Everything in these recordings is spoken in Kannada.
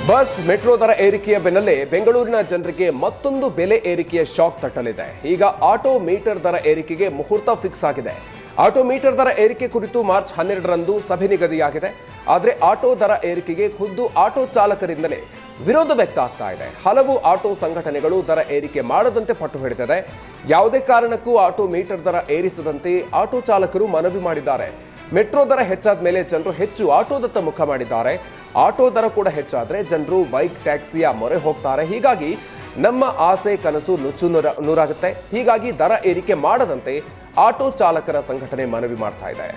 ಬಸ್ ಮೆಟ್ರೋ ದರ ಏರಿಕೆಯ ಬೆನ್ನಲ್ಲೇ ಬೆಂಗಳೂರಿನ ಜನರಿಗೆ ಮತ್ತೊಂದು ಬೆಲೆ ಏರಿಕೆಯ ಶಾಕ್ ತಟ್ಟಲಿದೆ. ಈಗ ಆಟೋ ಮೀಟರ್ ದರ ಏರಿಕೆಗೆ ಮುಹೂರ್ತ ಫಿಕ್ಸ್ ಆಗಿದೆ. ಆಟೋ ಮೀಟರ್ ದರ ಏರಿಕೆ ಕುರಿತು ಮಾರ್ಚ್ 12ರಂದು ಸಭೆ ನಿಗದಿಯಾಗಿದೆ. ಆದರೆ ಆಟೋ ದರ ಏರಿಕೆಗೆ ಖುದ್ದು ಆಟೋ ಚಾಲಕರಿಂದಲೇ ವಿರೋಧ ವ್ಯಕ್ತ ಆಗ್ತಾ ಇದೆ. ಹಲವು ಆಟೋ ಸಂಘಟನೆಗಳು ದರ ಏರಿಕೆ ಮಾಡದಂತೆ ಪಟ್ಟು ಹಿಡಿದಿದೆ. ಯಾವುದೇ ಕಾರಣಕ್ಕೂ ಆಟೋ ಮೀಟರ್ ದರ ಏರಿಸದಂತೆ ಆಟೋ ಚಾಲಕರು ಮನವಿ ಮಾಡಿದ್ದಾರೆ. ಮೆಟ್ರೋ ದರ ಹೆಚ್ಚಾದ ಮೇಲೆ ಜನರು ಹೆಚ್ಚು ಆಟೋದತ್ತ ಮುಖ ಮಾಡಿದ್ದಾರೆ. ಆಟೋ ದರ ಕೂಡ ಹೆಚ್ಚಾದ್ರೆ ಜನರು ಬೈಕ್ ಟ್ಯಾಕ್ಸಿಯ ಮೊರೆ ಹೋಗ್ತಾರೆ. ಹೀಗಾಗಿ ನಮ್ಮ ಆಸೆ ಕನಸು ನುಚ್ಚು ನೂರಾಗುತ್ತೆ. ಹೀಗಾಗಿ ದರ ಏರಿಕೆ ಮಾಡದಂತೆ ಆಟೋ ಚಾಲಕರ ಸಂಘಟನೆ ಮನವಿ ಮಾಡ್ತಾ ಇದೆ.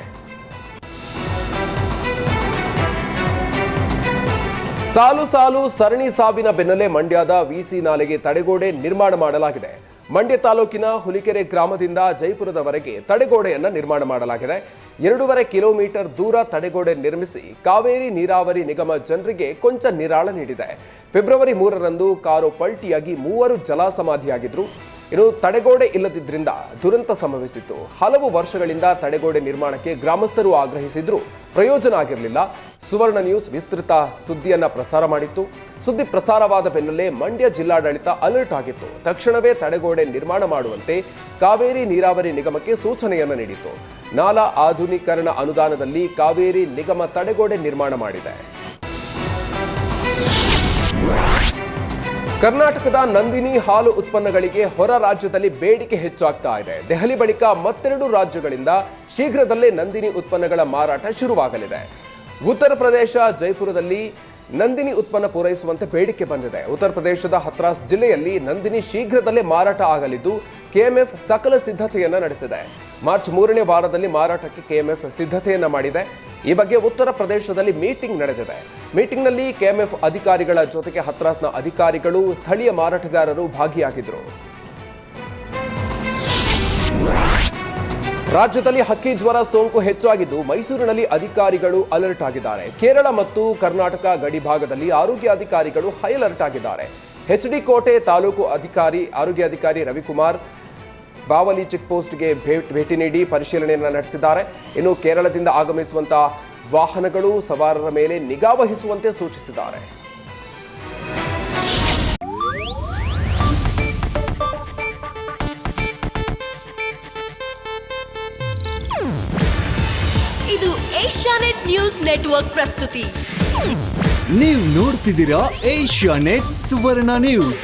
ಸಾಲು ಸಾಲು ಸರಣಿ ಸಾವಿನ ಬೆನ್ನಲ್ಲೇ ಮಂಡ್ಯದ ವಿಸಿ ನಾಲೆಗೆ ತಡೆಗೋಡೆ ನಿರ್ಮಾಣ ಮಾಡಲಾಗಿದೆ. ಮಂಡ್ಯ ತಾಲೂಕಿನ ಹುಲಿಕೆರೆ ಗ್ರಾಮದಿಂದ ಜೈಪುರದವರೆಗೆ ತಡೆಗೋಡೆಯನ್ನ ನಿರ್ಮಾಣ ಮಾಡಲಾಗಿದೆ. 2.5 ಕಿಲೋಮೀಟರ್ ದೂರ ತಡೆಗೋಡೆ ನಿರ್ಮಿಸಿ ಕಾವೇರಿ ನೀರಾವರಿ ನಿಗಮ ಜನರಿಗೆ ಕೊಂಚ ನಿರಾಳ ನೀಡಿದೆ. ಫೆಬ್ರವರಿ 3ರಂದು ಕಾರು ಪಲ್ಟಿಯಾಗಿ 3 ಜಲಸಮಾಧಿಯಾಗಿದ್ರು. ಇನ್ನು ತಡೆಗೋಡೆ ಇಲ್ಲದಿದ್ದರಿಂದ ದುರಂತ ಸಂಭವಿಸಿತ್ತು. ಹಲವು ವರ್ಷಗಳಿಂದ ತಡೆಗೋಡೆ ನಿರ್ಮಾಣಕ್ಕೆ ಗ್ರಾಮಸ್ಥರು ಆಗ್ರಹಿಸಿದ್ರು, ಪ್ರಯೋಜನ ಆಗಿರಲಿಲ್ಲ. ಸುವರ್ಣ ನ್ಯೂಸ್ ವಿಸ್ತೃತ ಸುದ್ದಿಯನ್ನ ಪ್ರಸಾರ ಮಾಡಿತ್ತು. ಸುದ್ದಿ ಪ್ರಸಾರವಾದ ಬೆನ್ನಲ್ಲೇ ಮಂಡ್ಯ ಜಿಲ್ಲಾಡಳಿತ ಅಲರ್ಟ್ ಆಗಿತ್ತು. ತಕ್ಷಣವೇ ತಡೆಗೋಡೆ ನಿರ್ಮಾಣ ಮಾಡುವಂತೆ ಕಾವೇರಿ ನೀರಾವರಿ ನಿಗಮಕ್ಕೆ ಸೂಚನೆಯನ್ನು ನೀಡಿತು. ನಾಲಾ ಆಧುನೀಕರಣ ಅನುದಾನದಲ್ಲಿ ಕಾವೇರಿ ನಿಗಮ ತಡೆಗೋಡೆ ನಿರ್ಮಾಣ ಮಾಡಿದೆ. ಕರ್ನಾಟಕದ ನಂದಿನಿ ಹಾಲು ಉತ್ಪನ್ನಗಳಿಗೆ ಹೊರ ರಾಜ್ಯದಲ್ಲಿ ಬೇಡಿಕೆ ಹೆಚ್ಚಾಗ್ತಾ ಇದೆ. ದೆಹಲಿ ಬಳಿಕ ಮತ್ತೆರಡು ರಾಜ್ಯಗಳಿಂದ ಶೀಘ್ರದಲ್ಲೇ ನಂದಿನಿ ಉತ್ಪನ್ನಗಳ ಮಾರಾಟ ಶುರುವಾಗಲಿದೆ. ಉತ್ತರ ಪ್ರದೇಶ ಜೈಪುರದಲ್ಲಿ ನಂದಿನಿ ಉತ್ಪನ್ನ ಪೂರೈಸುವಂತೆ ಬೇಡಿಕೆ ಬಂದಿದೆ. ಉತ್ತರ ಪ್ರದೇಶದ ಹತ್ರಾಸ್ ಜಿಲ್ಲೆಯಲ್ಲಿ ನಂದಿನಿ ಶೀಘ್ರದಲ್ಲೇ ಮಾರಾಟ ಆಗಲಿದ್ದು ಕೆಎಂಎಫ್ ಸಕಲ ಸಿದ್ಧತೆಯನ್ನ ನಡೆಸಿದೆ. ಮಾರ್ಚ್ 3ನೇ ವಾರದಲ್ಲಿ ಮಾರಾಟಕ್ಕೆ ಕೆಎಂಎಫ್ ಸಿದ್ಧತೆಯನ್ನ ಮಾಡಿದೆ. ಈ ಬಗ್ಗೆ ಉತ್ತರ ಪ್ರದೇಶದಲ್ಲಿ ಮೀಟಿಂಗ್ ನಡೆದಿದೆ. ಮೀಟಿಂಗ್ನಲ್ಲಿ ಕೆಎಂಎಫ್ ಅಧಿಕಾರಿಗಳ ಜೊತೆಗೆ ಹತ್ರಾಸ್ನ ಅಧಿಕಾರಿಗಳು, ಸ್ಥಳೀಯ ಮಾರಾಟಗಾರರು ಭಾಗಿಯಾಗಿದ್ದರು. ರಾಜ್ಯದಲ್ಲಿ ಹಕ್ಕಿ ಜ್ವರ ಸೋಂಕು ಹೆಚ್ಚಾಗಿದ್ದು ಮೈಸೂರಿನಲ್ಲಿ ಅಧಿಕಾರಿಗಳು ಅಲರ್ಟ್ ಆಗಿದ್ದಾರೆ. ಕೇರಳ ಮತ್ತು ಕರ್ನಾಟಕ ಗಡಿ ಭಾಗದಲ್ಲಿ ಆರೋಗ್ಯ ಅಧಿಕಾರಿಗಳು ಹೈ ಅಲರ್ಟ್ ಆಗಿದ್ದಾರೆ. ಎಚ್ಡಿ ಕೋಟೆ ತಾಲೂಕು ಆರೋಗ್ಯ ಅಧಿಕಾರಿ ರವಿಕುಮಾರ್ ಬಾವಲಿ ಚೆಕ್ ಪೋಸ್ಟ್ಗೆ ಭೇಟಿ ನೀಡಿ ಪರಿಶೀಲನೆಯನ್ನು ನಡೆಸಿದ್ದಾರೆ. ಇನ್ನು ಕೇರಳದಿಂದ ಆಗಮಿಸುವಂತಹ ವಾಹನಗಳು ಸವಾರರ ಮೇಲೆ ನಿಗಾ ವಹಿಸುವಂತೆ ಸೂಚಿಸಿದ್ದಾರೆ. ಇದು ಏಷ್ಯಾನೆಟ್ ನ್ಯೂಸ್ ನೆಟ್ವರ್ಕ್ ಪ್ರಸ್ತುತಿ. ನೀವು ನೋಡ್ತಿದ್ದೀರಾ ಏಷ್ಯಾನೆಟ್ ಸುವರ್ಣ ನ್ಯೂಸ್.